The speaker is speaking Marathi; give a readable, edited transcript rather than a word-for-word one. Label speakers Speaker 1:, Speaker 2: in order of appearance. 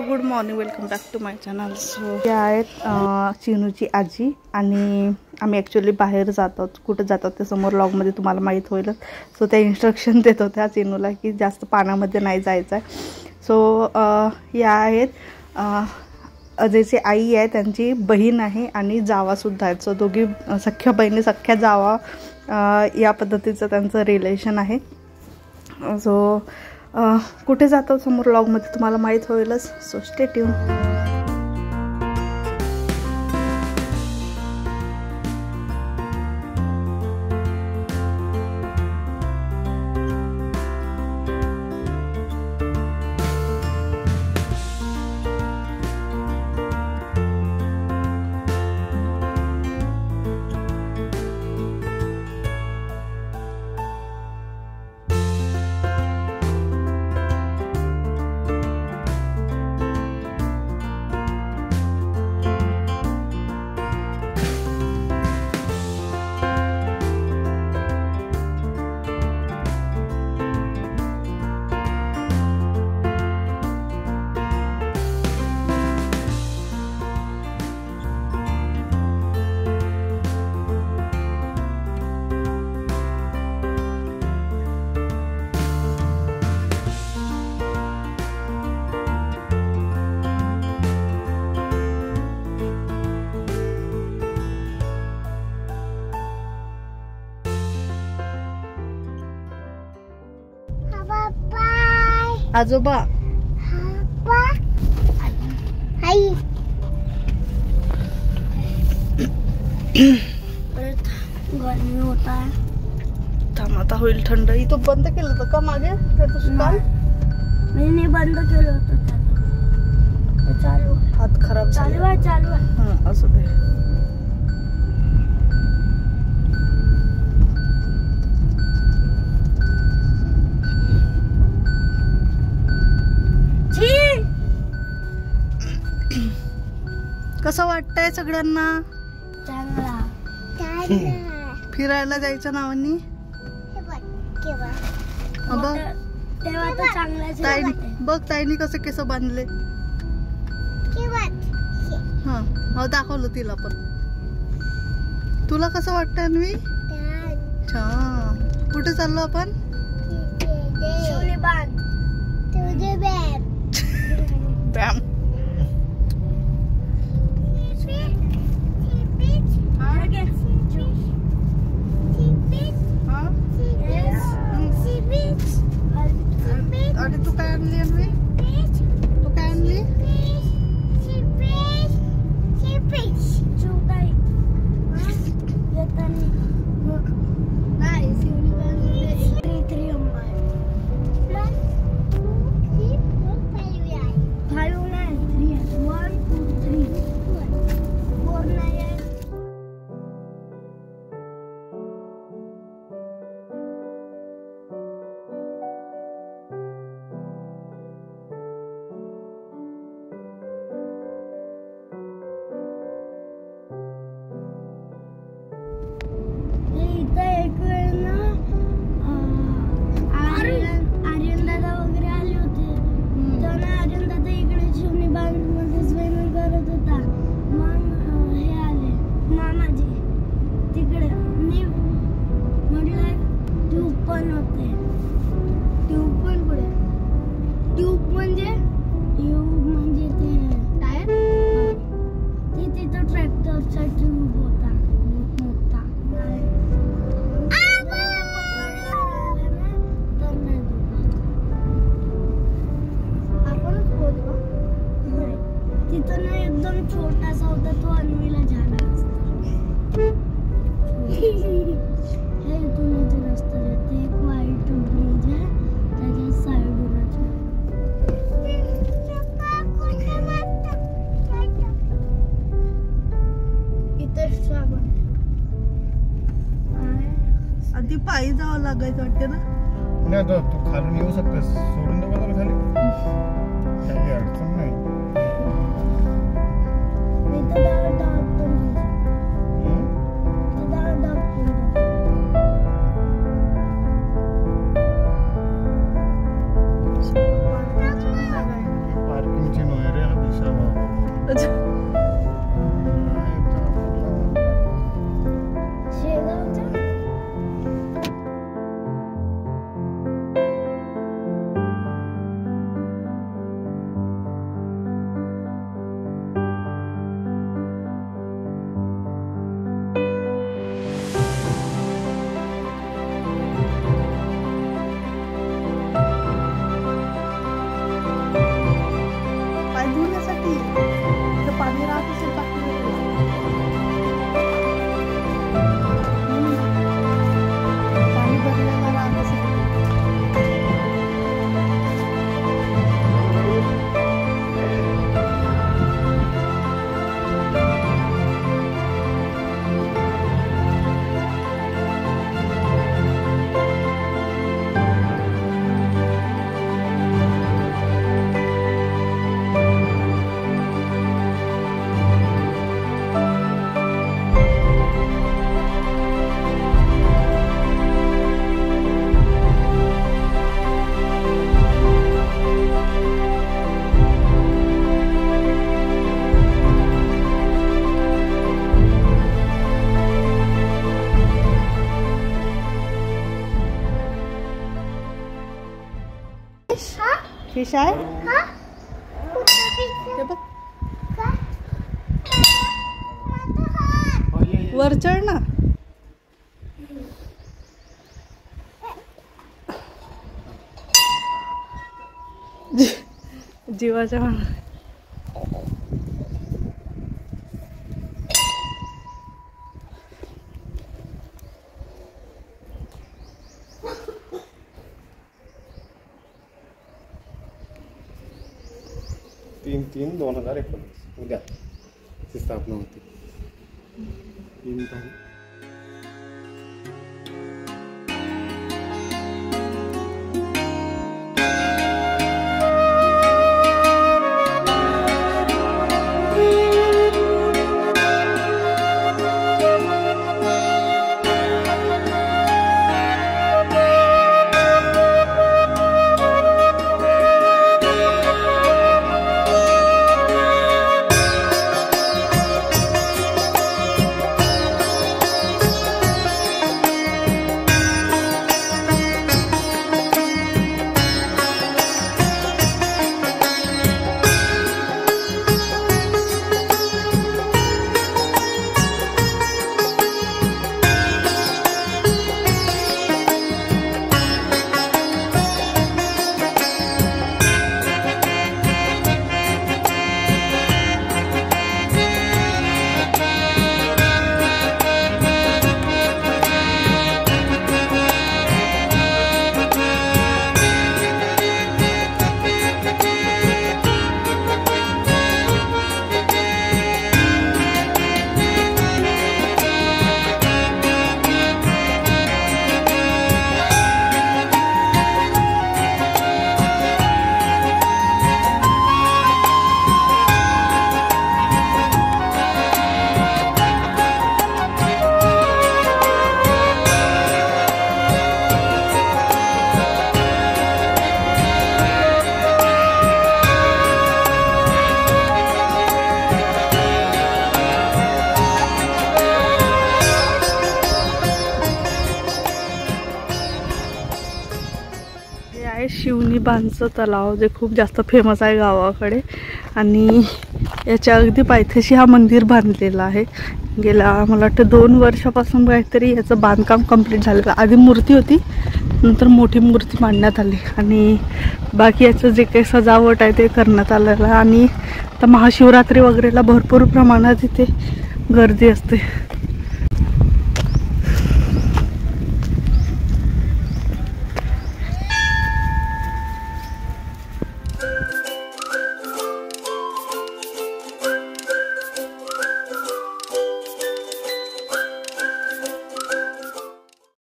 Speaker 1: Good morning, welcome back to my channel. So या आहेत चिनूची आजी आणि आम्ही ॲक्च्युली बाहेर जात आहोत. कुठं जात आहोत ते समोर लॉगमध्ये तुम्हाला माहीत होईलच. सो त्या इन्स्ट्रक्शन देत होत्या चिनूला की जास्त पाण्यामध्ये नाही जायचं आहे. सो या आहेत अजयची आई आहे, त्यांची बहीण आहे आणि जावासुद्धा आहेत. सो दोघी सख्या बहिणी, सख्या जावा या पद्धतीचं त्यांचं रिलेशन आहे. सो कुठे जातो समोर व्लॉगमध्ये तुम्हाला माहीत होईलच. So stay tune. आजोबा
Speaker 2: गर्मी होता है.
Speaker 1: थांब, आता होईल थंड. इथं बंद केलं होतं का मागे?
Speaker 2: मी बंद केलं होतं. चालू.
Speaker 1: हात खराब
Speaker 2: चालू आहे.
Speaker 1: असू दे. कसं वाटतंय सगळ्यांना?
Speaker 2: चांगला.
Speaker 1: फिरायला जायचं नावानी बघ. ताईनी कसे केस बांधले. हा दाखवलं तिला पण. तुला कसं वाटतंय अन्वी? छान. कुठे चाललो आपण? बॅम. आणि तू काय आणली अन्वी? तू काय आणली?
Speaker 2: छोटासा होता तो अन्वीला झाला असता. हे इथून रस्ता जाते. एक व्हाईट ब्रिज आहे त्याच्या साईडून. इथेच
Speaker 1: आधी पायी जावं लागायचं वाटतं ना.
Speaker 3: नाही तर तू खालून येऊ शकतेस. सोडून देऊ का खाली? काही अडचण नाही. पार्किंगची नो रे.
Speaker 1: फिश आहे ते बघ वर चढ ना. जीवाच्या
Speaker 3: तीन 2019 उद्या ची स्थापना होती. 3 तारीख.
Speaker 1: शिवनी बांधचं तलाव जे खूप जास्त फेमस आहे गावाकडे आणि याच्या अगदी पायथ्याशी हा मंदिर बांधलेला आहे. गेल्या मला वाटतं 2 वर्षापासून काहीतरी याचं बांधकाम कंप्लीट झालेलं. आधी मूर्ती होती, नंतर मोठी मूर्ती मांडण्यात आली आणि बाकी याचं जे काही सजावट आहे ते करण्यात आलेलं आहे. आणि आता महाशिवरात्री वगैरेला भरपूर प्रमाणात इथे गर्दी असते.